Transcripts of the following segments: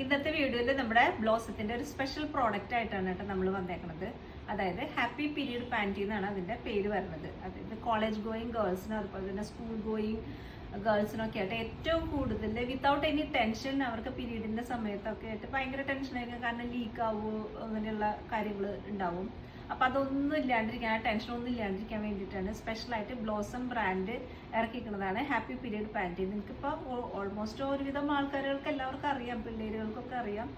ഇന്നത്തെ വീഡിയോയിൽ നമ്മുടെ ബ്ലോസത്തിന്റെ ഒരു സ്പെഷ്യൽ പ്രോഡക്റ്റ് ആയിട്ടാണ് കേട്ടോ നമ്മൾ വന്നേക്കുന്നത്. അതായത് ഹാപ്പി പീരീഡ് പാൻറ്റി എന്നാണ് അതിന്റെ പേര് വരുന്നത്. അതായത് കോളേജ് ഗോയിങ് ഗേൾസിനും അതുപോലെ തന്നെ സ്കൂൾ ഗോയിങ് ഗേൾസിനൊക്കെ ആയിട്ട് ഏറ്റവും കൂടുതൽ വിത്തൗട്ട് എനി ടെൻഷൻ അവർക്ക് പീരീഡിന്റെ സമയത്തൊക്കെ ആയിട്ട് ഭയങ്കര ടെൻഷൻ ആയിരിക്കും. കാരണം ലീക്ക് ആവുമോ അങ്ങനെയുള്ള കാര്യങ്ങൾ ഉണ്ടാവും. അപ്പം അതൊന്നും ഇല്ലാണ്ടിരിക്കാൻ, ആ ടെൻഷനൊന്നും ഇല്ലാണ്ടിരിക്കാൻ വേണ്ടിയിട്ടാണ് സ്പെഷ്യലായിട്ട് ബ്ലോസം ബ്രാൻഡ് ഇറക്കിക്കുന്നതാണ് ഹാപ്പി പീരീഡ് പാൻറ്റി. നിങ്ങൾക്കിപ്പോൾ ഓൾമോസ്റ്റ് ഒരുവിധം ആൾക്കാരുകൾക്ക് എല്ലാവർക്കും അറിയാം, പിള്ളേരുകൾക്കൊക്കെ അറിയാം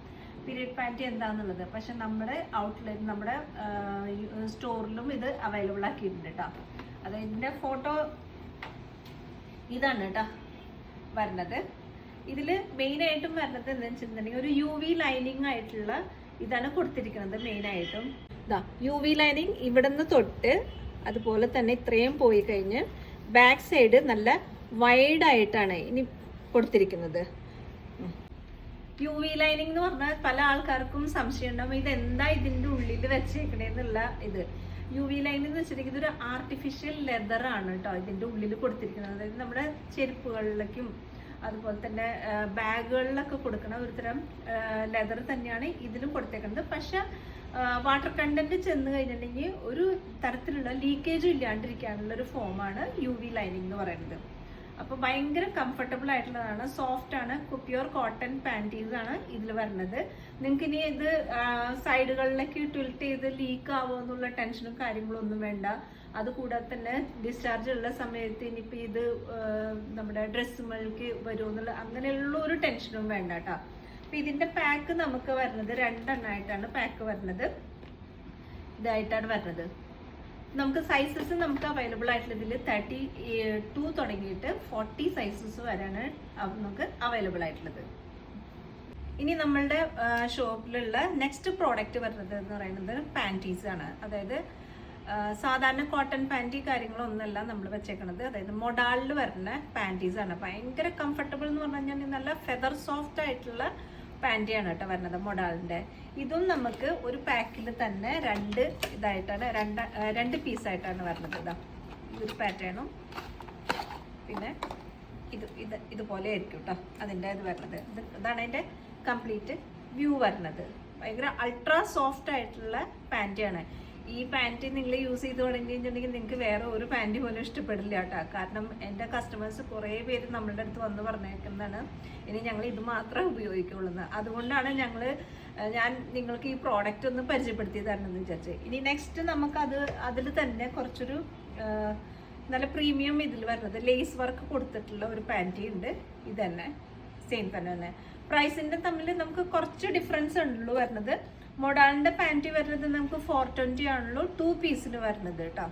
പീരീഡ് പാൻറ്റി എന്താണെന്നുള്ളത്. പക്ഷെ നമ്മുടെ ഔട്ട്ലെറ്റ്, നമ്മുടെ സ്റ്റോറിലും ഇത് അവൈലബിൾ ആക്കിയിട്ടുണ്ട് കേട്ടോ. അത് ഇതിൻ്റെ ഫോട്ടോ ഇതാണ് കേട്ടോ വരുന്നത്. ഇതിൽ മെയിനായിട്ടും വരുന്നത് എന്താണെന്ന് വെച്ചിട്ടുണ്ടെങ്കിൽ ഒരു UV ലൈനിങ് ആയിട്ടുള്ള ഇതാണ് കൊടുത്തിരിക്കുന്നത് മെയിനായിട്ടും. UV ലൈനിങ് ഇവിടെ നിന്ന് തൊട്ട് അതുപോലെ തന്നെ ഇത്രയും പോയി കഴിഞ്ഞ് ബാക്ക് സൈഡ് നല്ല വൈഡ് ആയിട്ടാണ് ഇനി കൊടുത്തിരിക്കുന്നത്. UV ലൈനിങ് എന്ന് പറഞ്ഞാൽ പല ആൾക്കാർക്കും സംശയം ഉണ്ടാവും, ഇതെന്താ ഇതിൻ്റെ ഉള്ളിൽ വെച്ചേക്കണേന്നുള്ള ഇത്. UV ലൈനിങ് എന്ന് വെച്ചിട്ടുണ്ടെങ്കിൽ ഇതൊരു ആർട്ടിഫിഷ്യൽ ലെതർ ആണ് കേട്ടോ ഇതിൻ്റെ ഉള്ളിൽ കൊടുത്തിരിക്കുന്നത്. അതായത് നമ്മുടെ ചെരുപ്പുകളിലേക്കും അതുപോലെ തന്നെ ബാഗുകളിലൊക്കെ കൊടുക്കുന്ന ഒരുതരം ലെതർ തന്നെയാണ് ഇതിലും കൊടുത്തേക്കുന്നത്. പക്ഷെ വാട്ടർ കണ്ടന്റ് ചെന്ന് കഴിഞ്ഞിട്ടുണ്ടെങ്കിൽ ഒരു തരത്തിലുള്ള ലീക്കേജും ഇല്ലാണ്ടിരിക്കാനുള്ള ഒരു ഫോമാണ് UV ലൈനിങ് എന്ന് പറയുന്നത്. അപ്പോൾ ഭയങ്കര കംഫർട്ടബിൾ ആയിട്ടുള്ളതാണ്, സോഫ്റ്റ് ആണ്, പ്യുവർ കോട്ടൺ പാൻറ്റീസ് ആണ് ഇതിൽ വരുന്നത്. നിങ്ങൾക്ക് ഇനി ഇത് സൈഡുകളിലേക്ക് ട്വിൽറ്റ് ചെയ്ത് ലീക്ക് ആവുമോ എന്നുള്ള ടെൻഷനും കാര്യങ്ങളും ഒന്നും വേണ്ട. അതുകൂടാതെ തന്നെ ഡിസ്ചാർജ് ഉള്ള സമയത്ത് ഇനിയിപ്പോൾ ഇത് നമ്മുടെ ഡ്രസ്സുകൾക്ക് വരുമോ എന്നുള്ള അങ്ങനെയുള്ള ഒരു ടെൻഷനും വേണ്ട കേട്ടോ. അപ്പം ഇതിൻ്റെ പാക്ക് നമുക്ക് വരുന്നത് 2 എണ്ണമായിട്ടാണ് പാക്ക് വരുന്നത്. ഇതായിട്ടാണ് വരുന്നത്. നമുക്ക് സൈസസ് നമുക്ക് അവൈലബിൾ ആയിട്ടുള്ള ഇതിൽ 32 തുടങ്ങിയിട്ട് 40 സൈസസ് വരെയാണ് നമുക്ക് അവൈലബിൾ ആയിട്ടുള്ളത്. ഇനി നമ്മളുടെ ഷോപ്പിലുള്ള നെക്സ്റ്റ് പ്രോഡക്റ്റ് വരുന്നത് എന്ന് പറയുന്നത് പാൻറ്റീസ് ആണ്. അതായത് സാധാരണ കോട്ടൺ പാൻറ്റി കാര്യങ്ങളൊന്നുമല്ല നമ്മൾ വെച്ചേക്കണത്. അതായത് മൊഡാളിൽ വരുന്ന പാൻറ്റീസ് ആണ്. ഭയങ്കര കംഫർട്ടബിൾ എന്ന് പറഞ്ഞു കഴിഞ്ഞാൽ നല്ല ഫെദർ സോഫ്റ്റ് ആയിട്ടുള്ള പാൻറ്റിയാണ് കേട്ടോ വരുന്നത് മൊഡാളിൻ്റെ. ഇതും നമുക്ക് ഒരു പാക്കിൽ തന്നെ 2 ഇതായിട്ടാണ്, 2 പീസായിട്ടാണ് വരുന്നത്. ഇതാ ഇതൊരു പാറ്റേണും പിന്നെ ഇതുപോലെ ആയിരിക്കും കേട്ടോ അതിൻ്റെ ഇത് വരുന്നത്. ഇതാണ് അതിൻ്റെ കംപ്ലീറ്റ് വ്യൂ വരുന്നത്. ഭയങ്കര അൾട്രാ സോഫ്റ്റ് ആയിട്ടുള്ള പാൻറ്റിയാണ്. ഈ പാൻറ്റി നിങ്ങൾ യൂസ് ചെയ്ത് തുടങ്ങിയിട്ടുണ്ടെങ്കിൽ നിങ്ങൾക്ക് വേറെ ഒരു പാൻറ്റി പോലും ഇഷ്ടപ്പെടില്ല കേട്ടോ. കാരണം എൻ്റെ കസ്റ്റമേഴ്സ് കുറേ പേര് നമ്മളുടെ അടുത്ത് വന്ന് പറഞ്ഞേക്കുന്നതാണ് ഇനി ഞങ്ങൾ ഇത് മാത്രമേ ഉപയോഗിക്കുള്ളൂ. അതുകൊണ്ടാണ് ഞാൻ നിങ്ങൾക്ക് ഈ പ്രോഡക്റ്റ് ഒന്ന് പരിചയപ്പെടുത്തി തരണമെന്ന് വിചാരിച്ചു. ഇനി നെക്സ്റ്റ് നമുക്കത് അതിൽ തന്നെ കുറച്ചൊരു നല്ല പ്രീമിയം ഇതിൽ വരുന്നത് ലേസ് വർക്ക് കൊടുത്തിട്ടുള്ള ഒരു പാൻറ്റി ഉണ്ട്. ഇത് തന്നെ സെയിം തന്നെ പ്രൈസിൻ്റെ തമ്മിൽ നമുക്ക് കുറച്ച് ഡിഫറൻസ് ഉള്ളൂ വരുന്നത്. മൊഡാളിൻ്റെ പാൻറ്റി വരുന്നത് നമുക്ക് 420 ആണല്ലോ 2 പീസിന് വരുന്നത് കേട്ടോ.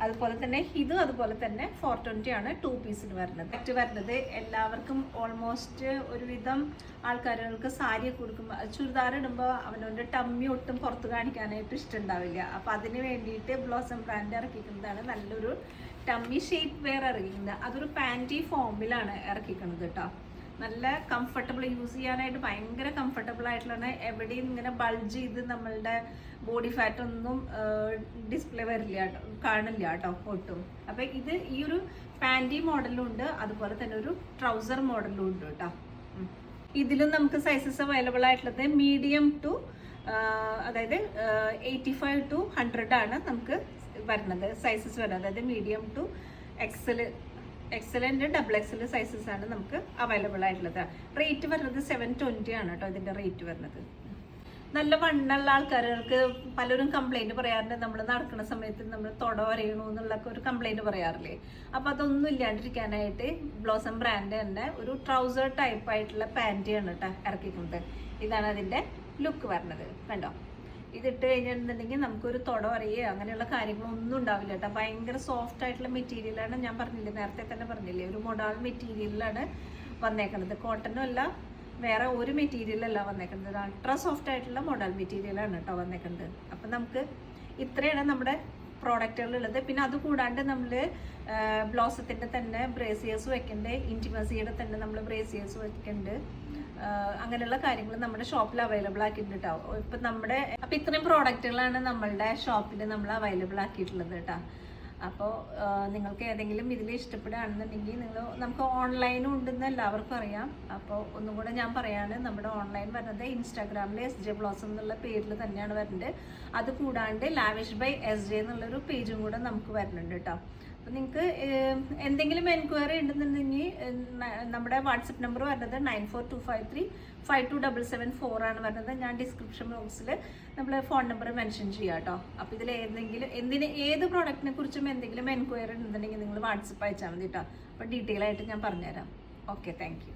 അതുപോലെ തന്നെ ഇതും അതുപോലെ തന്നെ 420 ആണ് 2 പീസിന് വരുന്നത്. എല്ലാവർക്കും ഓൾമോസ്റ്റ് ഒരുവിധം ആൾക്കാരുകൾക്ക് സാരി കൊടുക്കുമ്പോൾ ചുരിദാർ ഇടുമ്പോൾ അവനവൻ്റെ ടമ്മി ഒട്ടും പുറത്ത് കാണിക്കാനായിട്ട് ഇഷ്ടമുണ്ടാവില്ല. അപ്പോൾ അതിന് വേണ്ടിയിട്ട് ബ്ലോസം ബ്രാൻഡ് ഇറക്കിക്കുന്നതാണ് നല്ലൊരു ടമ്മി ഷേപ്പ് വെയർ ഇറക്കിക്കുന്നത്. അതൊരു പാൻറ്റി ഫോമിലാണ് ഇറക്കിക്കുന്നത് കേട്ടോ. നല്ല കംഫർട്ടബിൾ, യൂസ് ചെയ്യാനായിട്ട് ഭയങ്കര കംഫർട്ടബിൾ ആയിട്ടുള്ളതാണ്. എവിടെയും ഇങ്ങനെ ബൾജ് ചെയ്ത് നമ്മളുടെ ബോഡി ഫാറ്റ് ഒന്നും ഡിസ്പ്ലേ വരില്ല കേട്ടോ, കാണില്ല കേട്ടോ ഒട്ടും. അപ്പം ഇത് ഈ ഒരു പാൻറ്റി മോഡലും ഉണ്ട്, അതുപോലെ തന്നെ ഒരു ട്രൗസർ മോഡലും ഉണ്ട് കേട്ടോ. ഇതിലും നമുക്ക് സൈസസ് അവൈലബിൾ ആയിട്ടുള്ളത് മീഡിയം ടു അതായത് 85 to 100 ആണ് നമുക്ക് വരുന്നത് സൈസസ് വരുന്നത്. അതായത് medium to excellent XXL sizes ആണ് നമുക്ക് അവൈലബിൾ ആയിട്ടുള്ളത്. റേറ്റ് വരുന്നത് 720 ആണ് കേട്ടോ ഇതിൻ്റെ റേറ്റ് വരുന്നത്. നല്ല വണ്ണുള്ള ആൾക്കാർക്ക് പലരും കംപ്ലൈൻറ്റ് പറയാറുണ്ട്, നമ്മൾ നടക്കുന്ന സമയത്ത് നമ്മൾ തൊട വരയണു എന്നുള്ളൊക്കെ ഒരു കംപ്ലൈൻറ്റ് പറയാറില്ലേ. അപ്പോൾ അതൊന്നും ഇല്ലാണ്ടിരിക്കാനായിട്ട് ബ്ലോസം ബ്രാൻഡ് തന്നെ ഒരു ട്രൗസർ ടൈപ്പ് ആയിട്ടുള്ള പാൻറ്റിയാണ് കേട്ടോ ഇറക്കിക്കുന്നത്. ഇതാണ് അതിൻ്റെ ലുക്ക് വരുന്നത്. കണ്ടോ, ഇതിട്ട് കഴിഞ്ഞിട്ടുണ്ടെങ്കിൽ നമുക്കൊരു തൊട വരയോ അങ്ങനെയുള്ള കാര്യങ്ങളൊന്നും ഉണ്ടാവില്ല കേട്ടോ. ഭയങ്കര സോഫ്റ്റ് ആയിട്ടുള്ള മെറ്റീരിയലാണ്. ഞാൻ പറഞ്ഞില്ലേ, നേരത്തെ തന്നെ പറഞ്ഞില്ലേ, ഒരു മൊഡാൾ മെറ്റീരിയലിലാണ് വന്നേക്കുന്നത്. കോട്ടനും അല്ല, വേറെ ഒരു മെറ്റീരിയലല്ല വന്നേക്കുന്നത്. അൾട്രാ സോഫ്റ്റ് ആയിട്ടുള്ള മൊഡാൾ മെറ്റീരിയലാണ് കേട്ടോ വന്നേക്കുന്നത്. അപ്പം നമുക്ക് ഇത്രയാണ് നമ്മുടെ പ്രോഡക്റ്റുകളുള്ളത്. പിന്നെ അതുകൂടാണ്ട് നമ്മൾ ബ്ലോസത്തിൻ്റെ തന്നെ ബ്രേസിയേഴ്സ് വെക്കുന്നുണ്ട്, ഇൻറ്റിമസിയുടെ തന്നെ നമ്മൾ ബ്രേസിയേഴ്സ് വെക്കുന്നുണ്ട്. അങ്ങനെയുള്ള കാര്യങ്ങൾ നമ്മുടെ ഷോപ്പിൽ അവൈലബിൾ ആക്കിയിട്ടുണ്ട് കേട്ടോ. ഇപ്പം ഇത്രയും പ്രോഡക്റ്റുകളാണ് നമ്മളുടെ ഷോപ്പിൽ നമ്മൾ അവൈലബിൾ ആക്കിയിട്ടുള്ളത് കേട്ടോ. അപ്പോൾ നിങ്ങൾക്ക് ഏതെങ്കിലും ഇതിൽ ഇഷ്ടപ്പെടുകയാണെന്നുണ്ടെങ്കിൽ നമുക്ക് ഓൺലൈനും ഉണ്ടെന്ന് എല്ലാവർക്കും അറിയാം. അപ്പോൾ ഒന്നും കൂടെ ഞാൻ പറയാണ്, നമ്മുടെ ഓൺലൈൻ വരുന്നത് ഇൻസ്റ്റാഗ്രാമിൽ SJ Blossom എന്നുള്ള പേരിൽ തന്നെയാണ് വരുന്നത്. അത് കൂടാണ്ട് ലാവിഷ് ബൈ SJ എന്നുള്ളൊരു പേജും കൂടെ നമുക്ക് വരുന്നുണ്ട് കേട്ടോ. അപ്പോൾ നിങ്ങൾക്ക് എന്തെങ്കിലും എൻക്വയറി ഉണ്ടെന്നുണ്ടെങ്കിൽ നമ്മുടെ വാട്സപ്പ് നമ്പർ വരുന്നത് 9425352774 ആണ് വരുന്നത്. ഞാൻ ഡിസ്ക്രിപ്ഷൻ ബോക്സിൽ നമ്മൾ ഫോൺ നമ്പർ മെൻഷൻ ചെയ്യാം കേട്ടോ. അപ്പോൾ ഇതിൽ ഏത് പ്രോഡക്റ്റിനെ കുറിച്ചും എന്തെങ്കിലും എൻക്വയറി ഉണ്ടെന്നുണ്ടെങ്കിൽ നിങ്ങൾ വാട്സപ്പ് അയച്ചാൽ മതി കേട്ടോ. അപ്പോൾ ഡീറ്റെയിൽ ആയിട്ട് ഞാൻ പറഞ്ഞുതരാം. Okay, thank you.